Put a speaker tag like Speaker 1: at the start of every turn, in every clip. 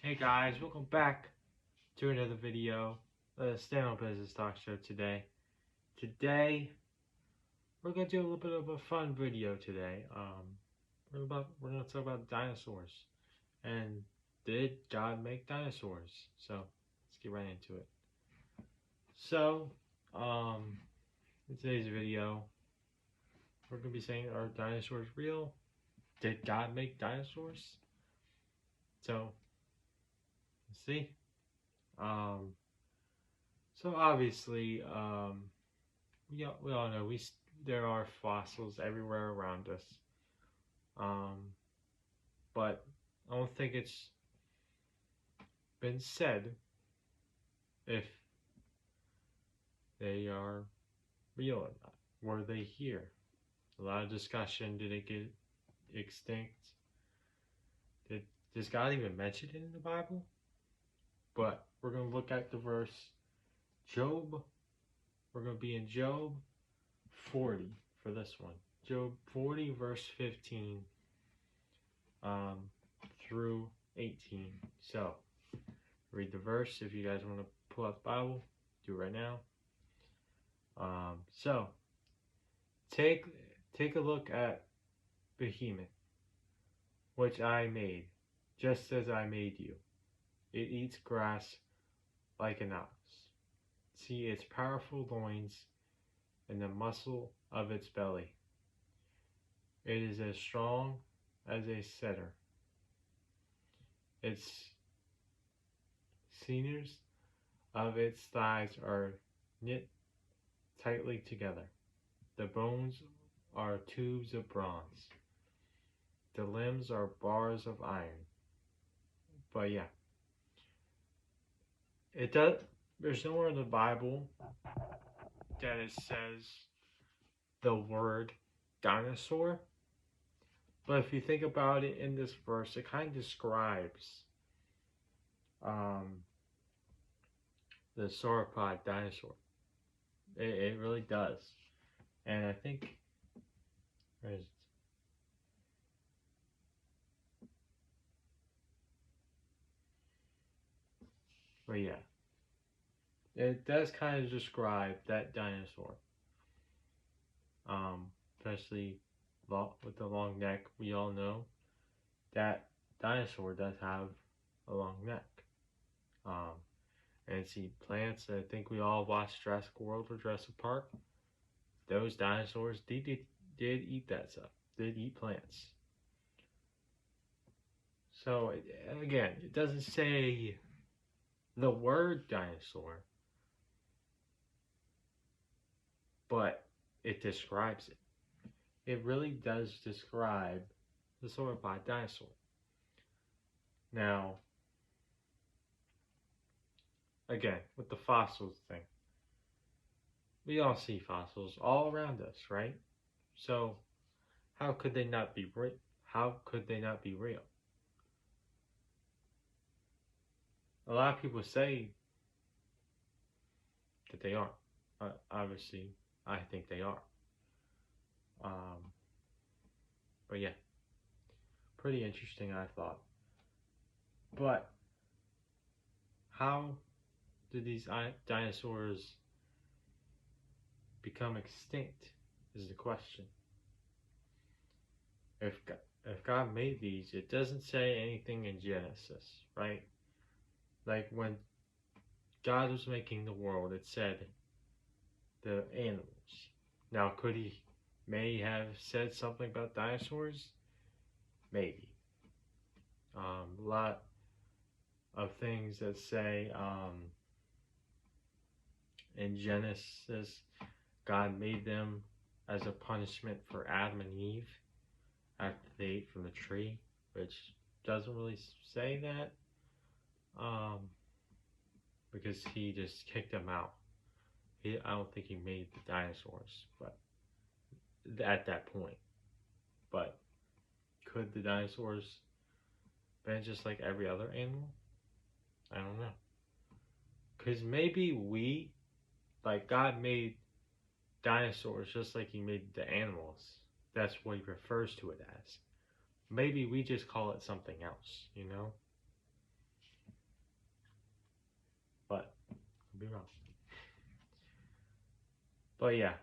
Speaker 1: Hey guys, welcome back to another video, the Stand Up Business Talk Show today. Today, we're gonna do a little bit of a fun video today. We're gonna talk about dinosaurs and did God make dinosaurs? So let's get right into it. So, in today's video, we're gonna be saying, are dinosaurs real? Did God make dinosaurs? So, let's see. So obviously, we all know there are fossils everywhere around us. But I don't think it's been said if they are real or not. Were they here? A lot of discussion. Did it get extinct? Does God even mention it in the Bible? But we're going to look at the verse Job. We're going to be in Job 40 for this one. Job 40 verse 15 through 18. So, read the verse. If you guys want to pull out the Bible, do it right now. So, take a look at Behemoth, which I made, just as I made you. It eats grass like an ox. See its powerful loins and the muscle of its belly. It is as strong as a setter. Its sinews of its thighs are knit tightly together. The bones are tubes of bronze. The limbs are bars of iron. But yeah, there's nowhere in the Bible that it says the word dinosaur. But if you think about it in this verse, it kind of describes the sauropod dinosaur. It really does. And I think, where is it? But yeah, it does kind of describe that dinosaur. Especially with the long neck. We all know that dinosaur does have a long neck. And see plants. I think we all watched Jurassic World or Jurassic Park. Those dinosaurs did eat that stuff. Did eat plants. So again, it doesn't say the word dinosaur, but it describes it. It really does describe the sauropod dinosaur. Now, again, with the fossils thing, we all see fossils all around us, right? So, how could they not be real? How could they not be real? A lot of people say that they aren't. Obviously, I think they are. But yeah, pretty interesting, I thought. But how did these dinosaurs become extinct is the question. If God made these, it doesn't say anything in Genesis, right? Like when God was making the world, it said the animals. Now, may have said something about dinosaurs? Maybe. A lot of things that say in Genesis, God made them as a punishment for Adam and Eve after they ate from the tree, which doesn't really say that, because he just kicked them out. I don't think he made the dinosaurs, but at that point. But could the dinosaurs been just like every other animal? I don't know. Because maybe like God made dinosaurs just like he made the animals. That's what he refers to it as. Maybe we just call it something else, you know? know. But yeah,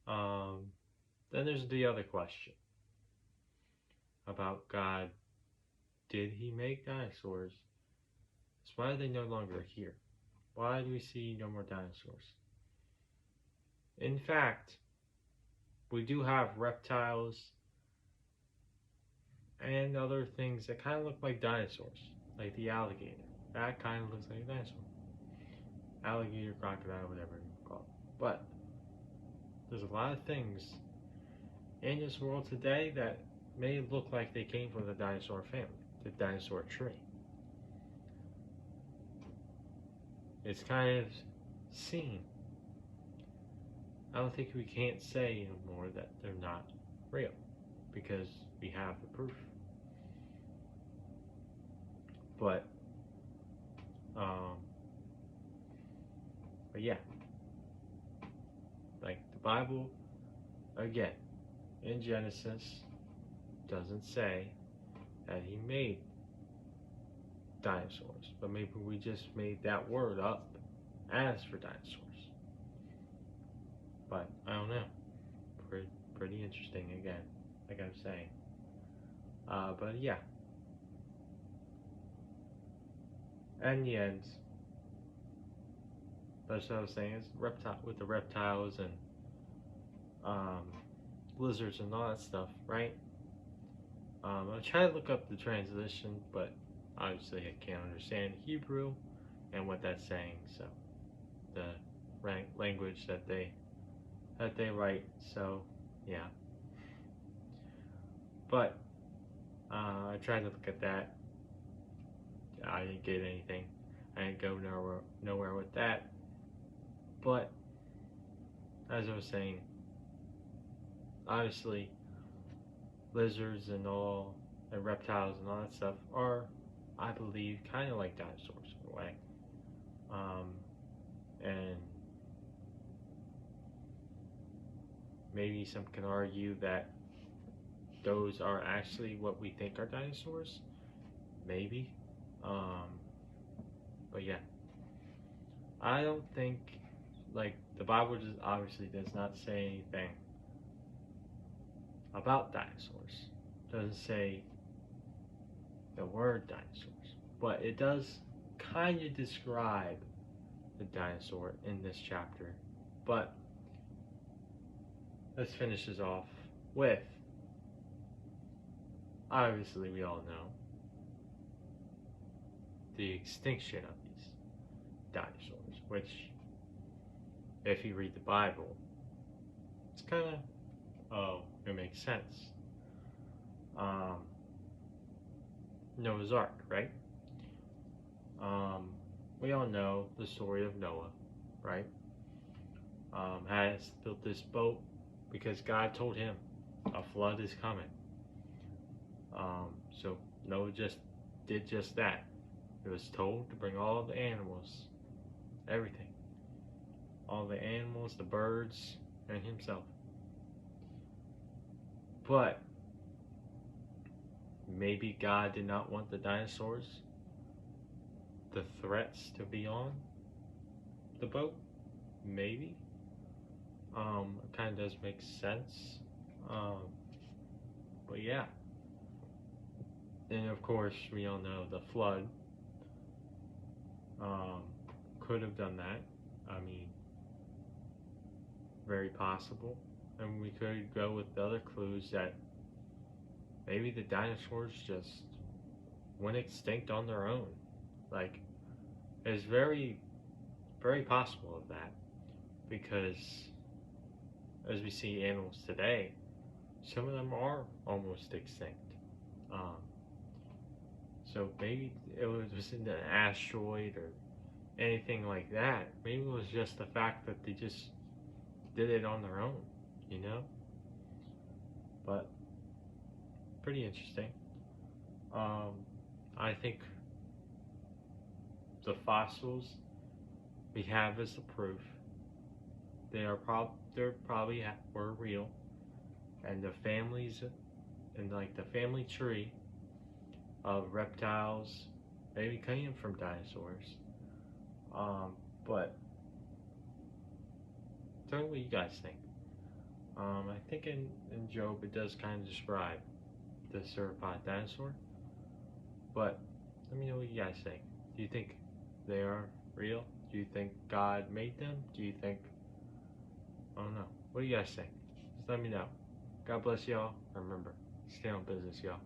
Speaker 1: then there's the other question about God. Did he make dinosaurs? So why are they no longer here? Why do we see no more dinosaurs? In fact, we do have reptiles and other things that kind of look like dinosaurs, like the alligator. That kind of looks like a dinosaur. Alligator, crocodile, whatever you call it. But there's a lot of things in this world today that may look like they came from the dinosaur family, the dinosaur tree. It's kind of seen. I don't think we can't say anymore that they're not real because we have the proof. But yeah, like the Bible, again, in Genesis, doesn't say that he made dinosaurs, but maybe we just made that word up as for dinosaurs. But I don't know. Pretty interesting again, like I'm saying. But yeah. In the end, that's what I was saying, is with the reptiles and lizards and all that stuff, right? I'm trying to look up the translation, but obviously I can't understand Hebrew and what that's saying, so the language that they write, so yeah. But I tried to look at that. I didn't get anything. I didn't go nowhere with that. But as I was saying, obviously lizards and reptiles and all that stuff are, I believe, kind of like dinosaurs in a way. And maybe some can argue that those are actually what we think are dinosaurs. Maybe. But yeah. I don't think, like, the Bible just obviously does not say anything about dinosaurs. It doesn't say the word dinosaurs. But it does kind of describe the dinosaur in this chapter. But let's finish this off with, obviously we all know, the extinction of these dinosaurs, which, if you read the Bible, it's kind of, it makes sense. Noah's Ark, right? We all know the story of Noah, right? Has built this boat because God told him a flood is coming. So Noah just did just that. He was told to bring all the animals, everything. All the animals, the birds, and himself. But maybe God did not want the dinosaurs, the threats, to be on the boat. Maybe. It kind of does make sense. But yeah. And of course, we all know the flood could have done that. I mean, very possible. And we could go with the other clues that maybe the dinosaurs just went extinct on their own. Like, it's very, very possible of that. Because as we see animals today, some of them are almost extinct. So maybe it was in an asteroid or anything like that. Maybe it was just the fact that they just did it on their own, you know? But pretty interesting. I think the fossils we have as the proof. They probably were real, and the families and like the family tree of reptiles maybe came from dinosaurs. But Tell me what you guys think. I think in Job it does kind of describe the sauropod dinosaur, but let me know what you guys think. Do you think they are real? Do you think God made them? Do you think, I don't know. What do you guys think? Just let me know. God bless y'all. Remember, stay on business, y'all.